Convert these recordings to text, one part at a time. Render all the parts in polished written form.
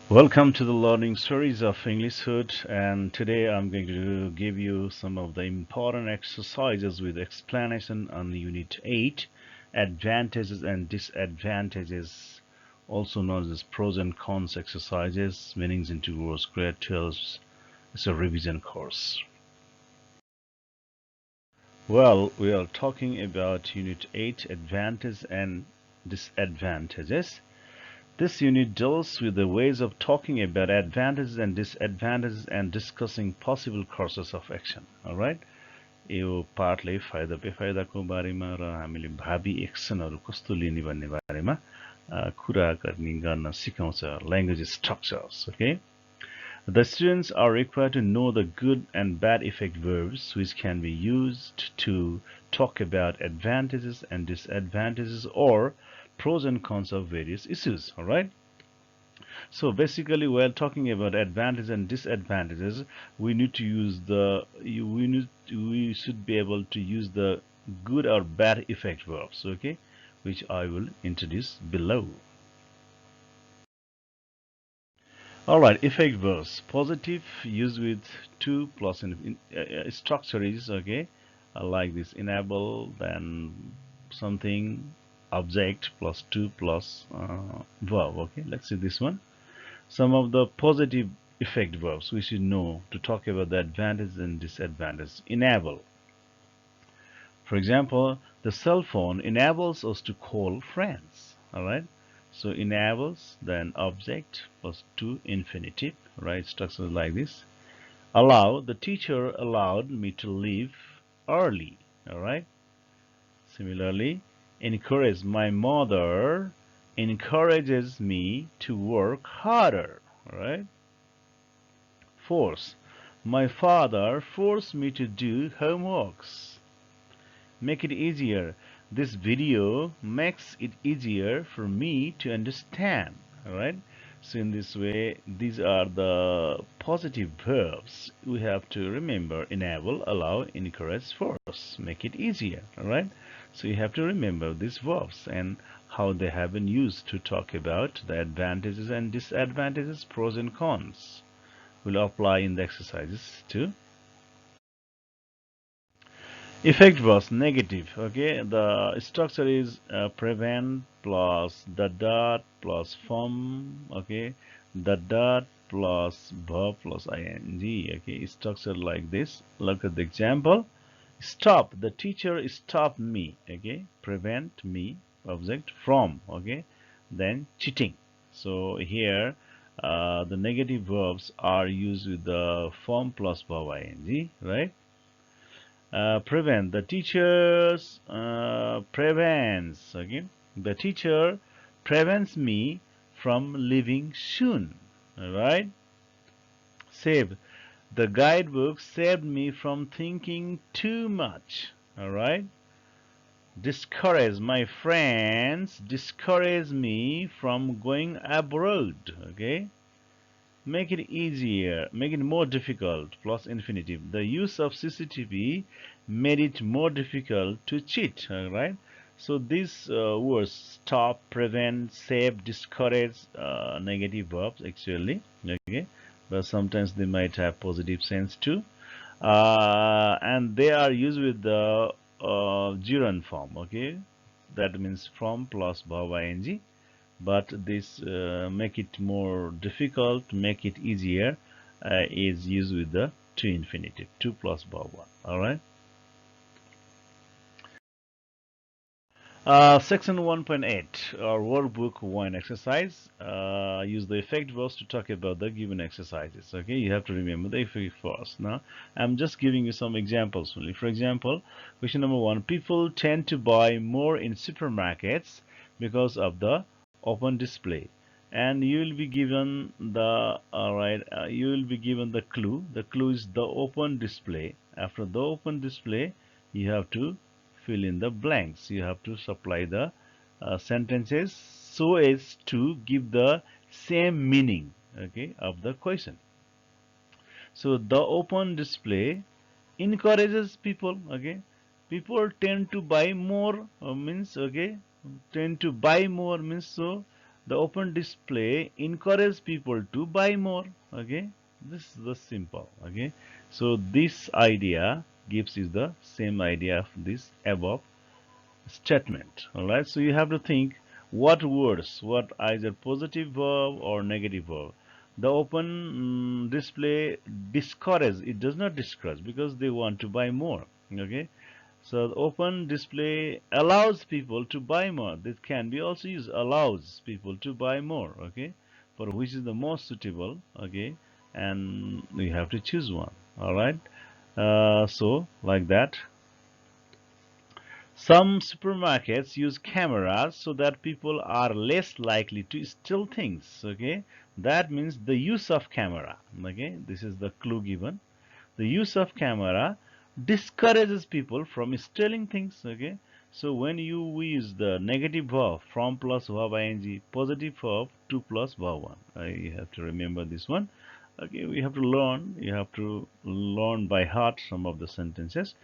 Welcome to the learning series of Englishwood, and today I'm going to give you some of the important exercises with explanation on Unit 8, advantages and disadvantages, also known as pros and cons exercises, meanings into words, grade 12. It's a revision course. Well, we are talking about Unit 8, advantages and disadvantages. This unit deals with the ways of talking about advantages and disadvantages and discussing possible courses of action. Alright? यो पार्टले फाइदा बेफाइदाको बारेमा र हामीले भावी एक्सनहरू कस्तो लिने भन्ने बारेमा कुरा गर्न सिकाउँछ language structures. Okay? The students are required to know the good and bad effect verbs which can be used to talk about advantages and disadvantages or pros and cons of various issues. All right. So basically, while talking about advantages and disadvantages, we need to use we should be able to use the good or bad effect verbs. Okay, which I will introduce below. Alright, effect verbs. Positive used with to plus structure is okay, like this: enable, then something, object plus to plus verb. Okay, let's see this one. Some of the positive effect verbs we should know to talk about the advantages and disadvantages. Enable. For example, the cell phone enables us to call friends. Alright. So enables, then object plus to infinitive, right? Structure like this. Allow, the teacher allowed me to leave early. All right. Similarly, encourage, my mother encourages me to work harder. All right. Force, my father forced me to do homeworks. Make it easier. This video makes it easier for me to understand. Alright, so in this way, these are the positive verbs we have to remember: enable, allow, encourage, force. Make it easier. Alright, so you have to remember these verbs and how they have been used to talk about the advantages and disadvantages, pros and cons. We'll apply in the exercises too. Effect was negative. Okay, the structure is prevent plus the dot plus from. Okay, the dot plus verb plus ing. Okay, structured like this. Look at the example. Stop, the teacher stopped me. Okay, prevent me, object, from. Okay, then cheating. So here the negative verbs are used with the from plus verb ing, right? Prevent, the teachers prevents. Okay, the teacher prevents me from leaving soon. All right. Save, the guidebook saved me from thinking too much. All right. Discourage, my friends discourage me from going abroad. Okay. Make it easier, make it more difficult, plus infinitive. The use of CCTV made it more difficult to cheat. Right? So these words: stop, prevent, save, discourage, negative verbs actually. Okay, but sometimes they might have positive sense too, and they are used with the gerund form. Okay, that means from plus verb ing, but this make it more difficult, make it easier, is used with the to infinitive, to plus verb 1. All right. Section 1.8 or workbook 1 exercise. Use the effect verbs to talk about the given exercises. Okay, you have to remember the effect first. Now, I'm just giving you some examples only. For example, question number 1: people tend to buy more in supermarkets because of the open display. And you will be given the you will be given the clue. The clue is the open display. After the open display, you have to fill in the blanks. You have to supply the sentences so as to give the same meaning, okay, of the question. So the open display encourages people. Okay, people tend to buy more means, okay, tend to buy more means, so The open display encourages people to buy more. Okay, this is the simple. Okay, so this idea gives you the same idea of this above statement. All right, so you have to think what words, what either positive verb or negative verb. The open display discourage, it does not discourage because they want to buy more. Okay, so the open display allows people to buy more. This can be also used allows people to buy more. Okay, for which is the most suitable. Okay, and we have to choose one. All right, so like that. Some supermarkets use cameras so that people are less likely to steal things. Okay, that means the use of camera. Okay, this is the clue given. The use of camera discourages people from stealing things. Okay, so when you use the negative verb from plus verb ing, positive verb to plus verb one, you have to remember this one. Okay, we have to learn. You have to learn by heart some of the sentences.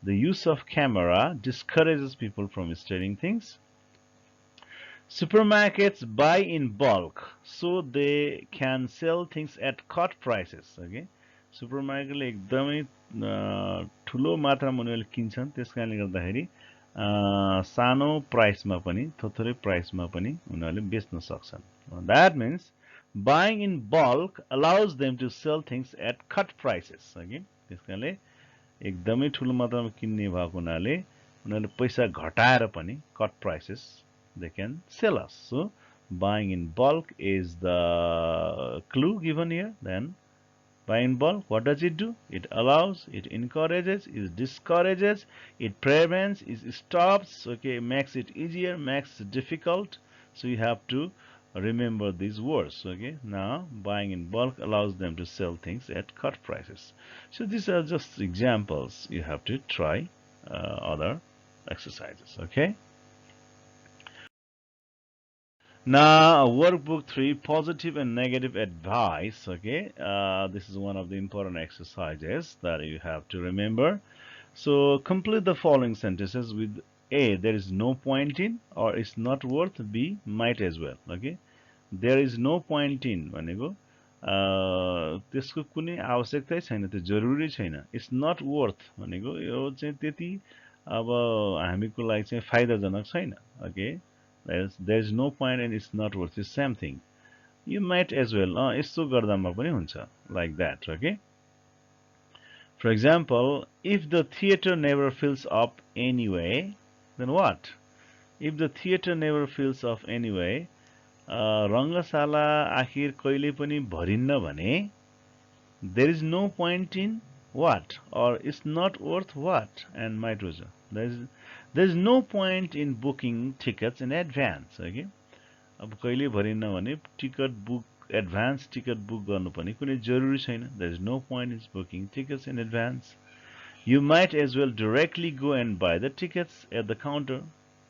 The use of camera discourages people from stealing things. Supermarkets buy in bulk so they can sell things at cut prices. Okay, सुपरमार्केटले एकदमै ठुलो मात्रामा उनीहरूले किन्छन्, त्यस कारणले गर्दाखेरि सानो प्राइसमा पनि थोथोरै प्राइसमा पनि उनीहरूले बेच्न सक्छन्. That means buying in bulk allows them to sell things at cut prices. Okay, त्यस कारणले एकदमै ठुलो मात्रामा किन्ने भएको हुनाले उनीहरूले पैसा घटाएर पनि cut prices they can sell us. So buying in bulk is the clue given here. Then buy in bulk, what does it do? It allows, it encourages, it discourages, it prevents, it stops, okay, makes it easier, makes it difficult. So you have to remember these words. Okay, now buying in bulk allows them to sell things at cut prices. So these are just examples. You have to try other exercises. Okay, now workbook 3, positive and negative advice. Okay, this is one of the important exercises that you have to remember. So complete the following sentences with A, there is no point in, or it's not worth. B, might as well. Okay, there is no point in भनेको त्यसको कुनै आवश्यकतै छैन, त्यो जरुरी छैन. It's not worth भनेको यो चाहिँ त्यति अब हामीको लागि चाहिँ फाइदाजनक छैन. Okay, there is no point and it's not worth. It's same thing. You might as well, यस्तो गर्दामा पनि हुन्छ, like that. Okay, for example, if the theater never fills up anyway, then what? If the theater never fills up anyway, रङ्गशाला आखिर कहिले पनि भरिन्न भने, there is no point in what, or it's not worth what, and might as well. There is no point in booking tickets in advance. Okay, अब कहिले भरिन्न भने ticket book, advance ticket book गर्नु पनि कुनै जरुरी छैन. There is no point in booking tickets in advance. You might as well directly go and buy the tickets at the counter.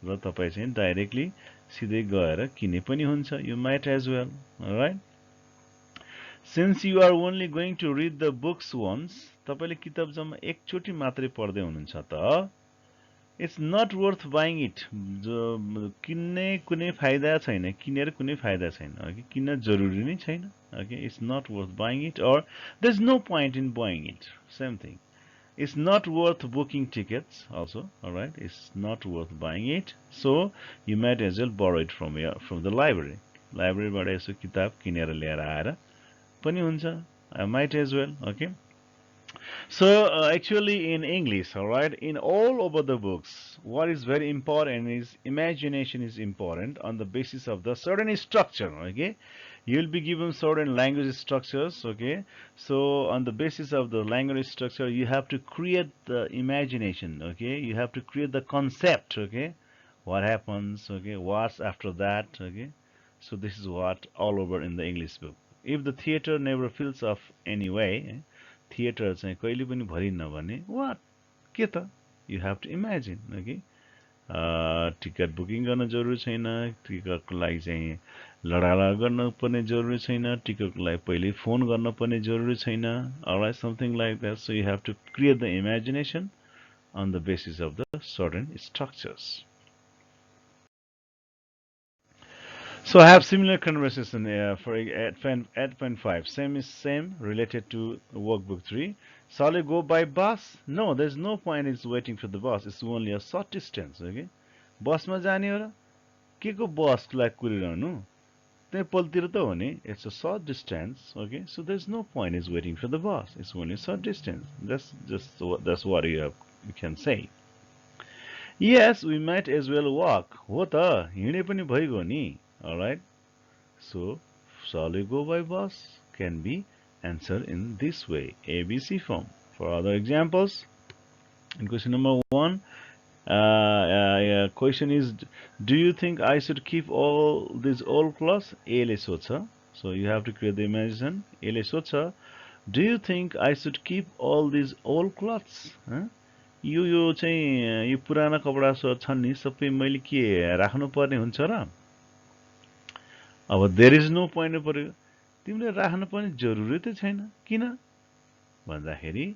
र तपाईं चाहिँ डाइरेक्टली सिधै गएर किने पनि हुन्छ. You might as well. All right. Since you are only going to read the books once, तपाईले किताब जम्मा एकचोटी मात्रै पढ्दै हुनुहुन्छ त, it's not worth buying it. किन्ने कुनै फाइदा छैन, किनेर कुनै फाइदा छैन. Okay, किन्न जरुरी नै छैन. Okay, it's not worth buying it, or there's no point in buying it. Same thing. It's not worth booking tickets also. All right, it's not worth buying it. So you might as well borrow it from the library. Library बाट यसो किताब किनेर ल्याएर आएर पनि हुन्छ. I might as well. Okay. So actually in English, all right, in all over the books, what is very important is imagination is important on the basis of the certain structure. Okay, you will be given certain language structures. Okay, so on the basis of the language structure, you have to create the imagination. Okay, you have to create the concept. Okay, what happens? Okay, what's after that? Okay, so this is what all over in the English book. If the theater never fills up anyway, theater चाहिँ कहिले पनि भरिन्न भने, what, के त, you have to imagine. Okay, ticket booking गर्न जरुरी छैन, टिकटको लागि चाहिँ लडाला गर्न पर्ने जरुरी छैन, टिकटको लागि पहिले फोन गर्न पर्ने जरुरी छैन. Alright, something like that. So you have to create the imagination on the basis of the certain structures. So I have similar conversation for 8.5. Same is same related to workbook 3. Shall you go by bus? No, there's no point in waiting for the bus. It's only a short distance. Okay. बस में जाने हो र के को बसलाई कुरिरहनु त्यही पलतिर त हो नि it's a short distance. Okay, so there's no point in waiting for the bus. It's only a short distance. That's what you can say. Yes, we might as well walk. हो त हिँडे पनि भइगयो नि. All right. So, shall we go by bus can be answered in this way, ABC form. For other examples, in question number 1, question is, do you think I should keep all these old clothes? A le socha. So you have to create the imagination. A le socha. Do you think I should keep all these old clothes? यो चाहिँ यो पुराना कपडा छन् नि सबै मैले के राख्नु पर्ने हुन्छ र अब देयर इज नो पोइन्ट पर्यो तिमीले राख्नु पनि जरुरतै छैन किन भन्दाखेरि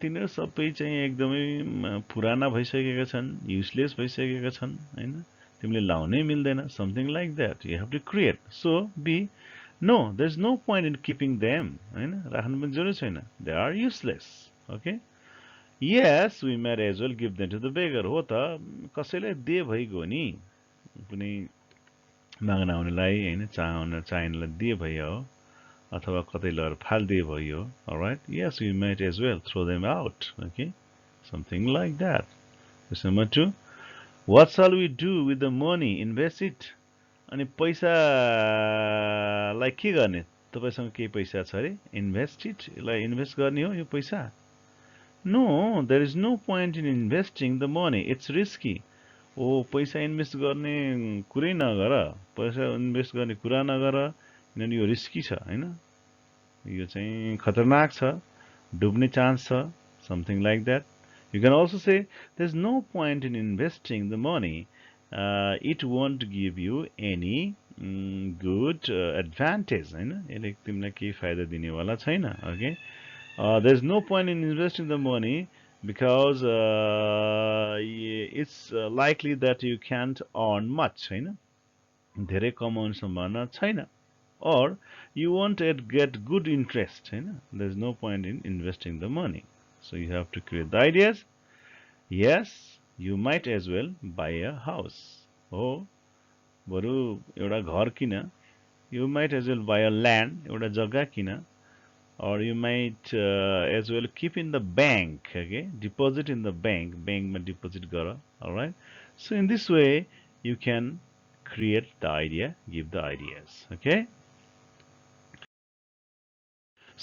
तिनीहरू सबै चाहिँ एकदमै पुराना भइसकेका छन् युजलेस भइसकेका छन् हैन तिमीले लाउनै मिल्दैन something like that you have to create so be no there is no point in keeping them हैन राख्नु पनि जरुरत छैन they are useless okay yes we might as well give them to the beggar हो त कसैलाई दे भइगयो नि कुनै माग्न आउनेलाई हैन चाहिनेलाई दिए भयो अथवा कतै लएर फाल्दिए भयो alright yes we might as well throw them out okay something like that question number 2 what shall we do with the money invest it अनि पैसालाई के गर्ने तपाईसँग के पैसा छ रे इन्भेस्ट इट लाई इन्भेस्ट गर्ने हो यो पैसा no there is no point in investing the money it's risky ओ पैसा इन्भेस्ट गर्ने कुरै नगर पैसा इन्भेस्ट गर्ने कुरा नगर किनभने यो रिस्की छ हैन यो चाहिँ खतरनाक छ डुब्ने चान्स छ something like that you can also say there is no point in investing the money it won't give you any good advantage हैन यसले तिमीलाई केही फाइदा दिनेवाला छैन okay there is no point in investing the money because it's likely that you can't earn much हैन धेरै कमाउने सम्भावना छैन or you won't get good interest Hahn there's no point in investing the money so you have to create the ideas yes you might as well buy a house हो बरु एउटा घर किन you might as well buy a land एउटा जग्गा किन or you might as well keep in the bank okay deposit in the bank ma deposit gara all right so in this way you can create the idea give the ideas okay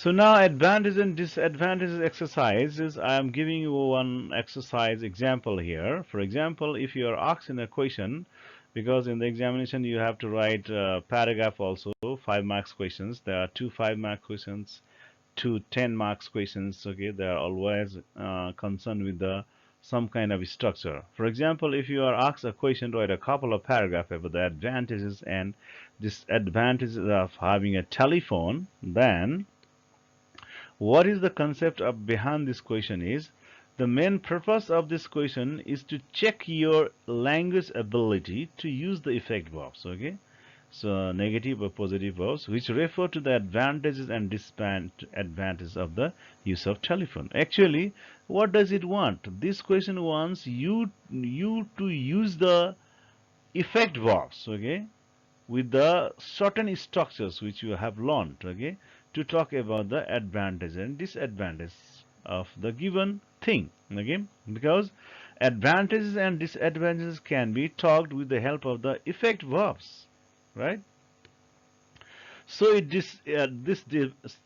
so now advantages and disadvantages exercises I am giving you one exercise example here for example if you are asked in a question because in the examination you have to write paragraph also 5 marks questions there are 2 5-mark questions 2 10 marks questions okay they are always concerned with the some kind of structure for example if you are asked a question write a couple of paragraphs about the advantages and disadvantages of having a telephone then what is the concept of behind this question is the main purpose of this question is to check your language ability to use the effect verbs okay so negative or positive verbs which refer to the advantages and disadvantages of the use of telephone actually what does it want this question wants you to use the effect verbs okay with the certain structures which you have learned okay to talk about the advantage and disadvantage of the given thing okay because advantages and disadvantages can be talked with the help of the effect verbs right so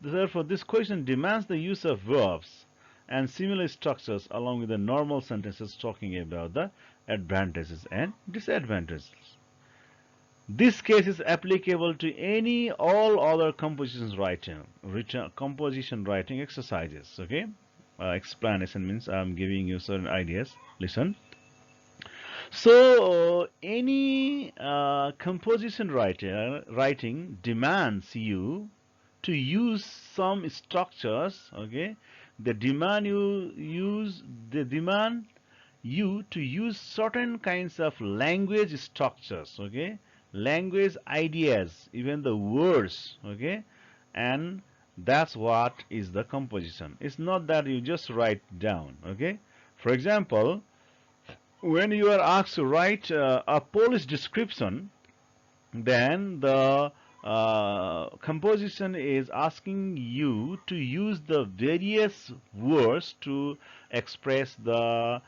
therefore this question demands the use of verbs and similar structures along with the normal sentences talking about the advantages and disadvantages this case is applicable to any all other composition writing exercises okay explanation means I'm giving you certain ideas listen so any composition writing demands you to use some structures okay they demand you to use certain kinds of language structures okay language ideas, even the words, okay? And that's what is the composition. It's not that you just write down, okay? For example, when you are asked to write a police description, then the composition is asking you to use the various words to express the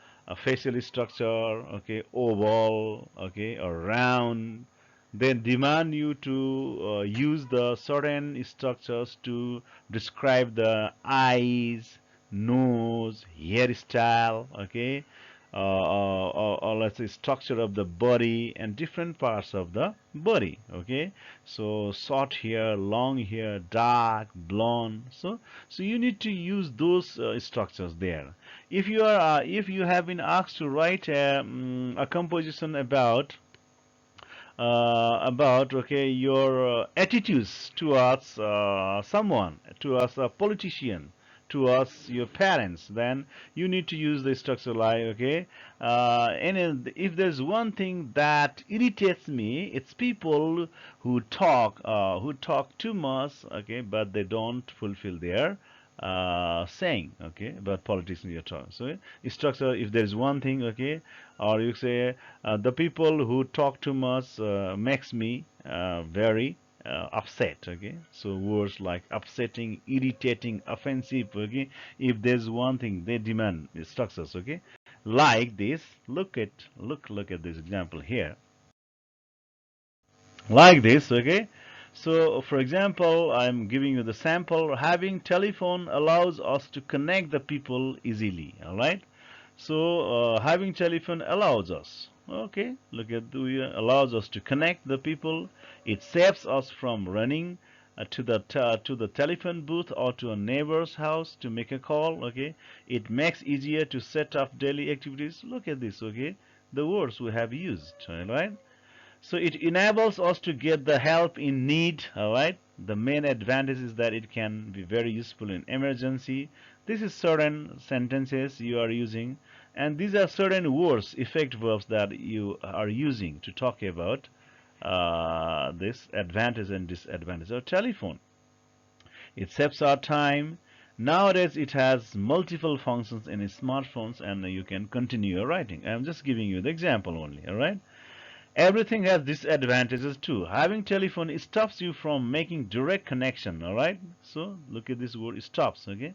facial structure, okay, oval, okay, or round. They demand you to use the certain structures to describe the eyes, nose, hairstyle, okay, or let's say structure of the body and different parts of the body, okay? So short hair, long hair, dark, blonde. So you need to use those structures there. If you have been asked to write a composition about okay your attitudes towards someone, towards a politician, towards your parents, then you need to use the structure like okay and if there's one thing that irritates me, it's people who talk too much, okay, but they don't fulfill their saying, okay, about politics in your talk. So structure, if there is one thing, okay, or you say the people who talk too much makes me very upset, okay. So words like upsetting, irritating, offensive, okay, if there's one thing they demand structures, okay, like this. Look at this example here, like this, okay. So for example, I'm giving you the sample. Having telephone allows us to connect the people easily, all right. So having telephone allows us, okay, look at the allows us to connect the people. It saves us from running to the telephone booth or to a neighbor's house to make a call, okay. It makes easier to set up daily activities. Look at this, okay, the words we have used, all right. So it enables us to get the help in need, all right. The main advantage is that it can be very useful in emergency. This is certain sentences you are using, and these are certain words, effect verbs that you are using to talk about this advantage and disadvantage of telephone. It saves our time. Nowadays it has multiple functions in smartphones, and you can continue your writing. I'm just giving you the example only, all right. Everything has disadvantages too. Having telephone stops you from making direct connection, all right. So look at this word stops, okay.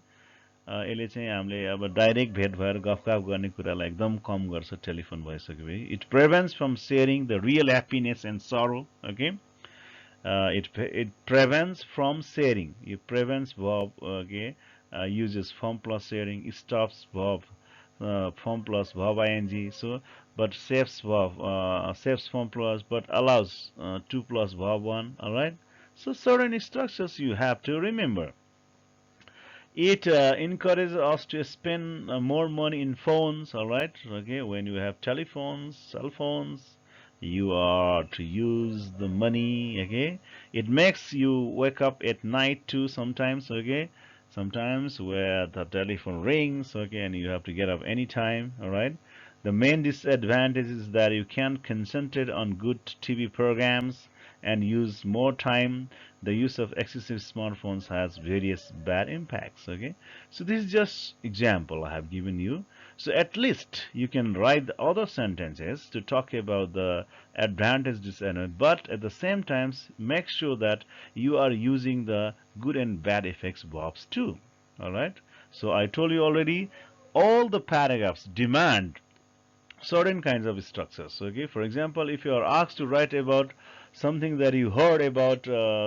यसले चाहिँ हामीले अब direct भेट भएर गफगाफ गर्ने कुरालाई एकदम कम गर्छ टेलिफोन भइसकेपछि. It prevents from sharing the real happiness and sorrow, okay. It prevents from sharing. It prevents verb, okay, uses form plus sharing. It stops verb, form plus verb ing. So but saves form plus but allows 2 plus verb 1, all right. So certain structures you have to remember. It encourages us to spend more money in phones, all right. Okay, when you have telephones, cell phones, you are to use the money, okay. It makes you wake up at night too sometimes, okay. Sometimes where the telephone rings, okay, and you have to get up anytime, all right. The main disadvantage is that you can't concentrate on good TV programs and use more time. The use of excessive smartphones has various bad impacts, okay. So this is just example I have given you. So at least you can write the other sentences to talk about the advantage, disadvantage, but at the same time make sure that you are using the good and bad effects verbs too, all right. So I told you already, all the paragraphs demand certain kinds of structures, okay. For example, if you are asked to write about something that you heard about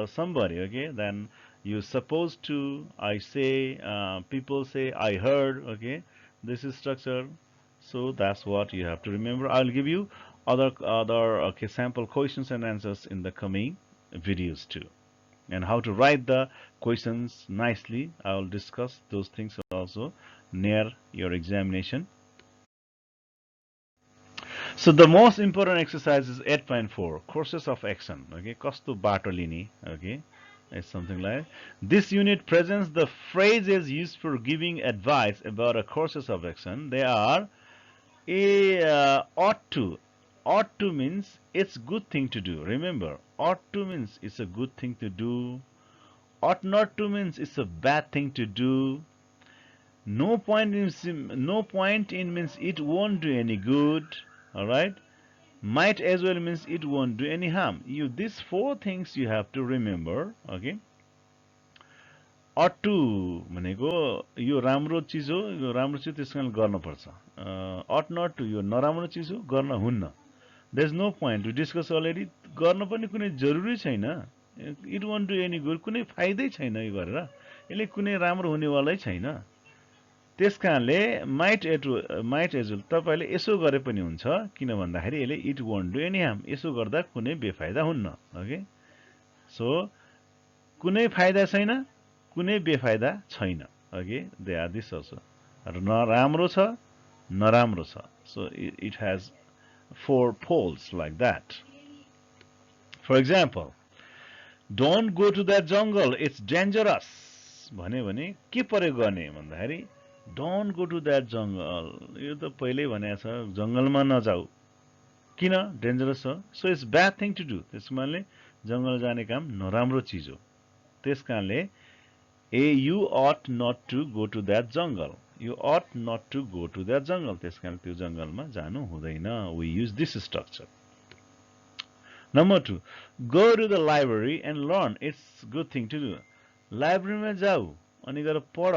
somebody, okay, then you supposed to I say people say I heard, okay. This is structure. So that's what you have to remember. I'll give you other okay sample questions and answers in the coming videos too, and how to write the questions nicely. I will discuss those things also near your examination. So the most important exercise is 8.4, courses of action. Okay, kasto bato lini. Okay, it's something like this unit presents the phrases used for giving advice about a courses of action. They are a ought to, ought to means it's good thing to do. Remember, ought to means it's a good thing to do. Ought not to means it's a bad thing to do. No point in means it won't do any good. All right. Might as well means it won't do any harm. These four things you have to remember. Okay. Ought to भनेको यो राम्रो चिज हो, यो राम्रो चिज त्यस कारण गर्नुपर्छ. Ought not to यो नराम्रो चिज हो, गर्न हुन्न. There is no point to discuss already. गर्न पनि कुनै जरुरी छैन. It won't do any good. कुनै फाइदै छैन यो गरेर. यसले कुनै राम्रो हुनेवालै छैन. त्यस कारणले might as well तपाईले यसो गरे पनि हुन्छ, किन भन्दाखेरि यसले it won't do any harm. यसो गर्दा कुनै बेफाइदा हुन्न. ओके. सो कुनै फाइदा छैन, कुनै बेफाइदा छैन. Okay. They are this also. नराम्रो छ, नराम्रो छ. So it has four poles like that. For example, don't go to that jungle, it's dangerous. भन्यो भने के प्रयोग गर्ने भन्दाखेरि don't go to that jungle. यो त पहिल्यै भनेको छ, जंगलमा नजाऊ. किन? डेन्जरस छ. So it's bad thing to do. त्यसमाले जंगल जाने काम नराम्रो चिज हो. त्यसकारणले you ought not to go to that jungle. You ought not to go to that jungle. त्यसकारण त्यो जंगलमा जानु हुँदैन. We use this structure. Number 2, go to the library and learn. It's good thing to do. लाइब्रेरीमा जाऊ अनि गएर पढ.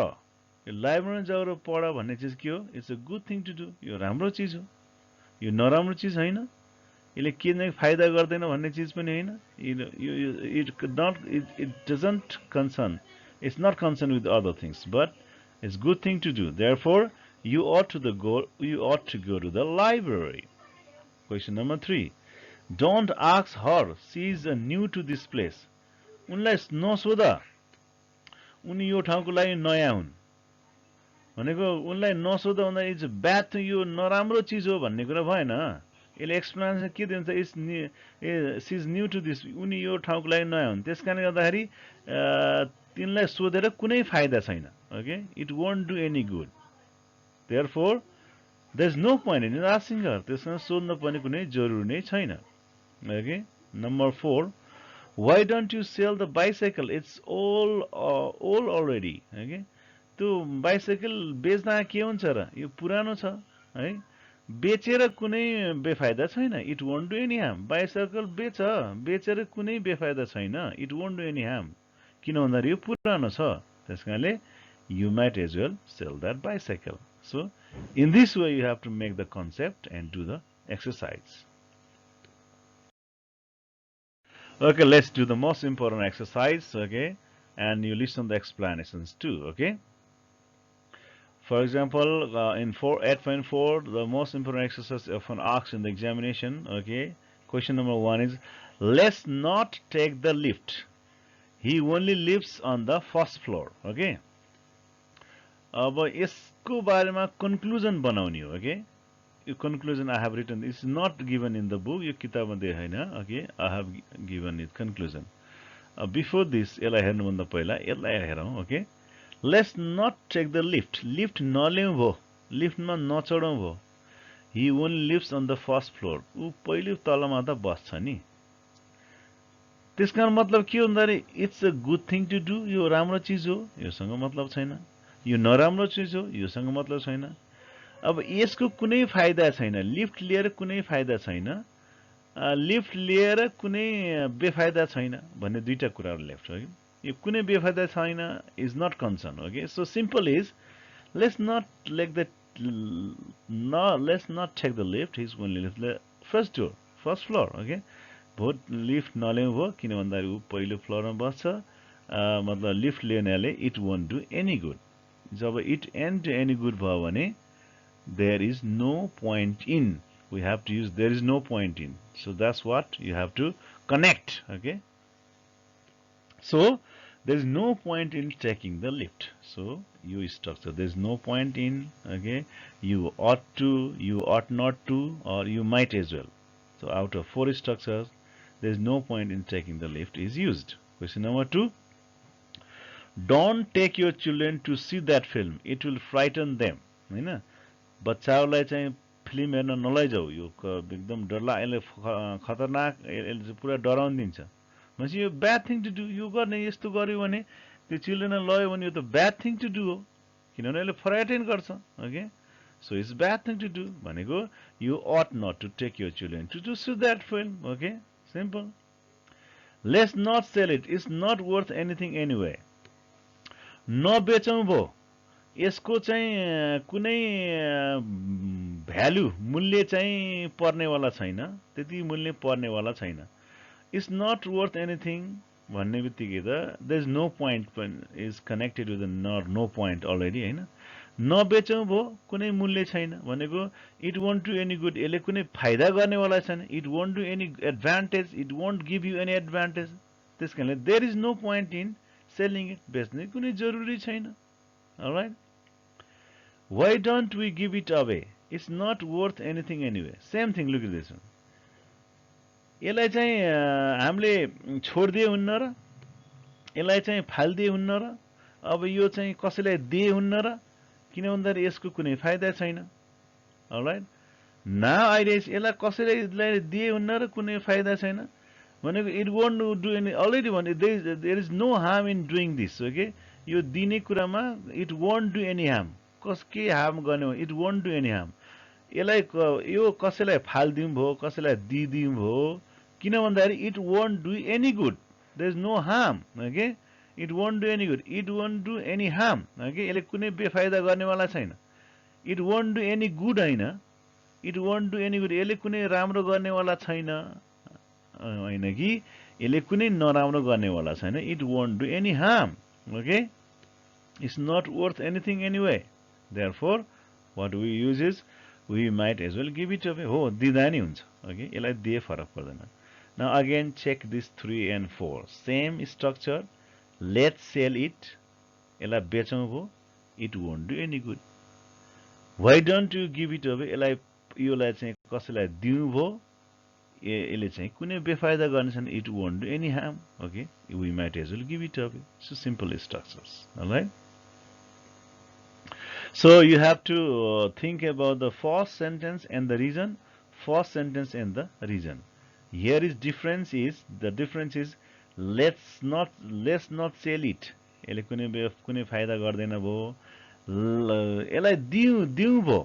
यो लाइब्रेरीमा जाऊ र पढ भन्ने चिज के हो? It's a good thing to do. यो राम्रो चिज हो. यो नराम्रो चिज हैन. यसले के नै फाइदा गर्दैन भन्ने चिज पनि हैन. It doesn't concern. It's not concerned with other things, but it's good thing to do. Therefore, you ought to go to the library. Question number 3. Don't ask her. She is new to this place. उनलाई नसोध. उनी यो ठाउँको लागि नयाँ हुन्. भनेको उनलाई नसोध भन्दा it's bad thing, यो नराम्रो चिज हो भन्ने कुरा भएन. यसले एक्सप्लेनेसन के दिन्छ? सी इज न्यू टु दिस. उनी यो ठाउँको लागि नयाँ हुन्. त्यसकारणले गर्दाखेरि तिनलाई सोधेर कुनै फाइदा छैन. Okay. It won't do any good. Therefore there is no point in asking her. त्यसमा सोध्न पनि कुनै जरुरी नै छैन. Okay. Number 4, why don't you sell the bicycle? It's all old already. Okay. त्यो बाइसाइकल बेच्दा के हुन्छ र? यो पुरानो छ है. बेचेर कुनै बेफाइदा छैन. It won't do any harm. Bicycle बेचेर कुनै बेफाइदा छैन. It won't do any harm. किन भन्दाखेरि यो पुरानो छ. त्यसकारणले you might as well sell that bicycle. So in this way you have to make the concept and do the exercise. Okay, let's do the most important exercise. Okay, and you listen the explanations too. Okay. For example, in 8.4, the most important exercise often asked in the examination. Okay, question number 1 is, let's not take the lift. He only lives on the first floor. Okay. अब यसको बारेमा conclusion बनाउने हो. Okay. Conclusion I have written is not given in the book. Yo किताबमा देखाइन. Okay, I have given it conclusion. Before this, यसलाई हेर्नुभन्दा पहिला यसलाई हेरौँ. Okay, let's not take the lift. Lift नलिउँ भो. लिफ्टमा नचढौँ भो. He only lives on the first floor. ऊ पहिलो तलामा त बस्छ नि. त्यसका मतलब के हो भन्दाखेरि it's a good thing to do. यो राम्रो चिज हो. योसँग मतलब छैन. यो नराम्रो चिज हो. योसँग मतलब छैन. अब यसको कुनै फाइदा छैन. लिफ्ट लिएर कुनै फाइदा छैन. लिफ्ट लिएर कुनै बेफाइदा छैन भन्ने दुईटा कुराहरु लेफ्ट हो. यो कुनै बेफाइदा छैन is not concern. Okay. So simple is let's not take the lift. He's only lift the first floor. Okay. भोट लिफ्ट नल्याउँ भो. किन भन्दाखेरि ऊ पहिलो फ्लोरमा बस्छ. मतलब लिफ्ट लिनेले it won't do any good. जब it and do any good भयो भने there is no point in. We have to use there is no point in. So that's what you have to connect. Okay. So there is no point in taking the lift. So you structure. There is no point in. Okay. You ought to, you ought not to, or you might as well. So out of 4 structures, there is no point in taking the lift is used. Question number 2. Don't take your children to see that film. It will frighten them. You know? बच्चाहरूलाई चाहिँ film हेर्न नलैजाऊ, यो एकदम डरला, यसले खतरनाक, यसले चाहिँ पुरा डराउन दिन्छ भनेपछि यो ब्याड थिङ टु डु। यो गर्ने, यस्तो गर्यो भने, त्यो चिल्ड्रेनलाई लयो भने यो त ब्याड थिङ टु डु हो, किनभने यसले फ्राइटेन गर्छ। Okay, so it's bad thing to do भनेको you ought not to take your children to see that film. Okay, simple. Let's not sell it, it's not worth anything anyway. नबेचौँ भो, यसको चाहिँ कुनै भ्यालु, मूल्य चाहिँ पर्नेवाला छैन, त्यति मूल्य पर्नेवाला छैन। इट्स नट वर्थ एनिथिङ भन्ने बित्तिकै त there is no point is connected with no point already, होइन। नबेचौँ भो, कुनै मूल्य छैन भनेको it won't do any good, यसले कुनै फाइदा गर्नेवाला छैन। It won't do any advantage, it won't give you any advantage. त्यस कारणले there is no point in selling it, बेच्ने कुनै जरुरी छैन। Alright, why don't we give it away, it's not worth anything anyway। same thing, look at this one। यसलाई चाहिँ हामीले छोडिदिए हुन्न र, यसलाई चाहिँ फालिदिए हुन्न र, अब यो चाहिँ कसैलाई दिए हुन्न र, किन भन्दाखेरि यसको कुनै फाइदा छैन। अलराइट, नाउ आइडिया इज, यसलाई कसैलाई दिए हुन्न र कुनै फाइदा छैन भनेको it won't do any, already भने there is no harm in doing this. Okay, यो दिने कुरामा it won't do any harm, के हार्म गर्ने हो, it won't do any harm. यसलाई यो कसैलाई फालिदिउँ भो, कसैलाई दिइदिउँ भो, किन भन्दाखेरि it won't do any good, there is no harm. Okay, it won't do any good, it won't do any harm. Okay, यसले कुनै बेफाइदा गर्नेवाला छैन। It won't do any good होइन, it won't do any good, यसले कुनै राम्रो गर्नेवाला छैन, होइन कि यसले कुनै नराम्रो गर्नेवाला छैन। It won't do any harm. Okay, it's not worth anything anyway. Therefore, what we use is, we might as well give it away। हो, दिँदा नि हुन्छ। ओके, यसलाई दिए फरक पर्दैन। Now again check this 3 and 4, same structure। Let's sell it, यसलाई बेचौँ भो, it won't do any good। Why don't you give it away, योलाई चाहिँ कसैलाई दिउँ भो, यसले चाहिँ कुनै बेफाइदा गर्ने छैन, it won't do any harm। Okay, we might as well give it away। So simple structures। Alright, so you have to think about the first sentence and the reason, first sentence and the reason। Here is difference is, the difference is let's not sell it, यसले कुनै फाइदा गर्दैन भो, यसलाई दिउँ भो,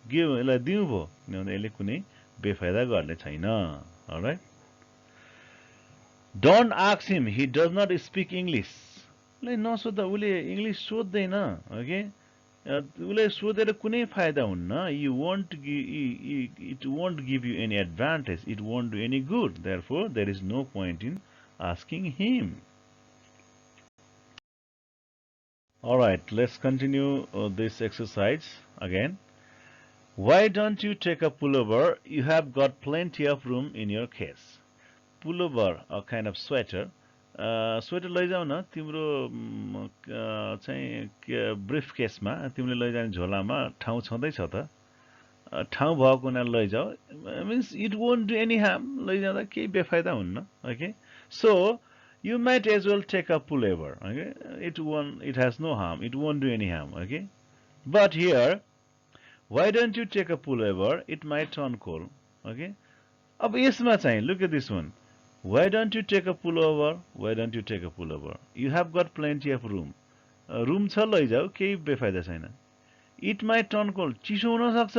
यसलाई दिउँ भो, किनभने यसले कुनै बेफाइदा गर्ने छैन। All right, don't ask him, he does not speak English, उसलाई नसोध्दा, उसले इंग्लिश सोध्दैन। ओके, उसलाई सोधेर कुनै फाइदा हुन्न। You won't, it won't give you any advantage, it won't do any good, therefore there is no point in asking him. Alright, let's continue this exercise again। Why don't you take a pullover, you have got plenty of room in your case। Pullover, a kind of sweater। Sweater लैजाऊ न, तिम्रो चाहिँ brief केसमा, तिमीले लैजाने झोलामा ठाउँ छँदैछ त, ठाउँ भएको हुनाले लैजाऊ। Means it won't do any harm, लैजाँदा केही बेफाइदा हुन्न। Okay, so you might as well take a pullover। Okay, it has no harm, it won't do any harm। Okay, but here, why don't you take a pullover, it might turn cold। Okay, अब यसमा चाहिँ, look at this one। Why don't you take a pullover, why don't you take a pullover, you have got plenty of room। room छ, लैजाऊ, केही बेफाइदा छैन। it might turn cold, चिसो हुन सक्छ,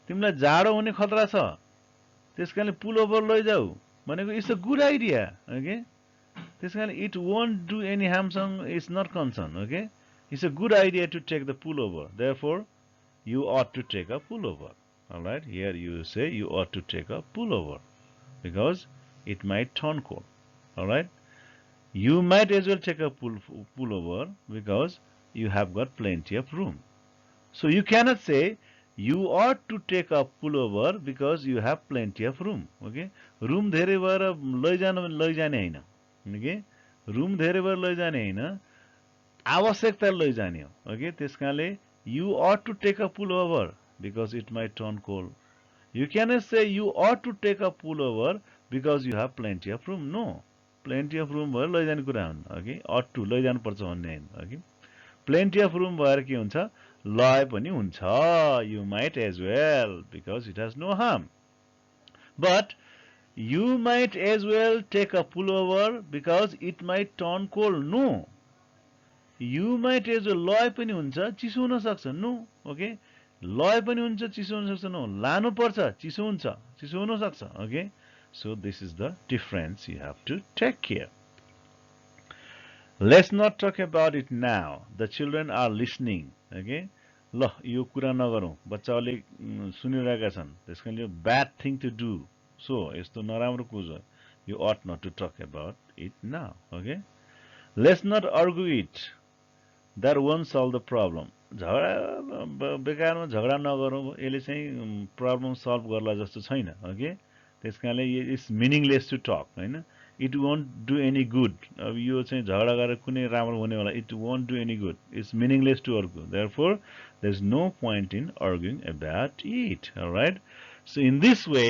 तिमीलाई जाडो हुने खतरा छ, त्यसकारणले पुलोभर लैजाऊ भनेको it's a good idea. Okay, त्यसकारणले इट वोन्ट डु एनी हार्मसँग it's not concern. Okay, it's a good idea to take the pullover, therefore you ought to take a pullover। Alright, here you say you ought to take a pullover because it might turn cold। Alright, you might as well take a pullover because you have got plenty of room। So you cannot say you ought to take a pullover because you have plenty of room। Okay, room धेरै भएर लैजाने हैन। Okay, room धेरै भएर लैजाने हैन, आवश्यकता लैजाने हो। Okay, त्यसकारणले you ought to take a pullover because it might turn cold। You cannot say you ought to take a pullover because you have plenty of room। No, plenty of room भएर लैजाने कुरा हुन्न। Okay, ought to लैजानु पर्छ भन्ने हैन। Okay, plenty of room भएर के हुन्छ, lie पनि हुन्छ. You might as well because it has no harm. But you might as well take a pullover because it might turn cold. No. You might as well lie पनि हुन्छ चिसो हुन सक्छ. No. Okay. lie पनि हुन्छ चिसो हुन सक्छ. No. लानु पर्छ चिसो हुन्छ चिसो हुन सक्छ. Okay. So this is the difference you have to take care. Let's not talk about it now. The children are listening. Okay. ल यो कुरा नगरौँ बच्चाहरूले सुनिरहेका छन् त्यसकारण यो bad thing to do. So यस्तो नराम्रो कुरा you ought not to talk about it now. Okay. Let's not argue it. That won't solve the problem. झगडा बेकारमा झगडा नगरौँ यसले चाहिँ प्रब्लम सल्भ गर्ला जस्तो छैन. ओके त्यसकारणले इट्स मिनिङलेस टु टक हैन. It won't do any good. अब यो चाहिँ झगडा गरेर कुनै राम्रो हुनेवाला it won't do any good. It's meaningless to argue. Therefore there is no point in arguing about it. Alright. So in this way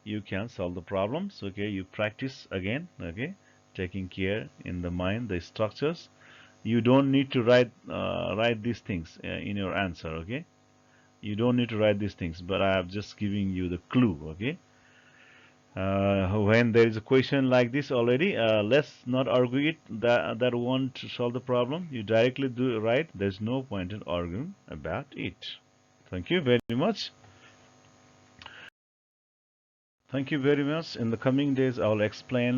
you can solve the problems. Okay, you practice again. Okay, taking care in the mind the structures. You don't need to write these things in your answer. Okay, you don't need to write these things, but I am just giving you the clue. Okay, when there is a question like this already, let's not argue it. That won't solve the problem. You directly do write. There's no point in arguing about it. Thank you very much. Thank you very much. In the coming days, I will explain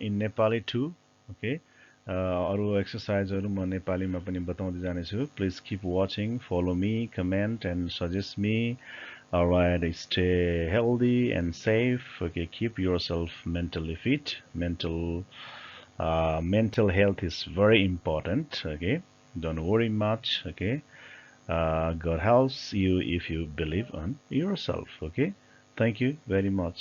in Nepali too. Okay. अरू एक्सरसाइजहरू म नेपालीमा पनि बताउँदै जानेछु. Please keep watching, follow me, comment and suggest me. Alright, stay healthy and safe. Okay, keep yourself mentally fit. Mental health is very important. Okay, don't worry much. Okay, God helps you if you believe on yourself. Okay. Thank you very much.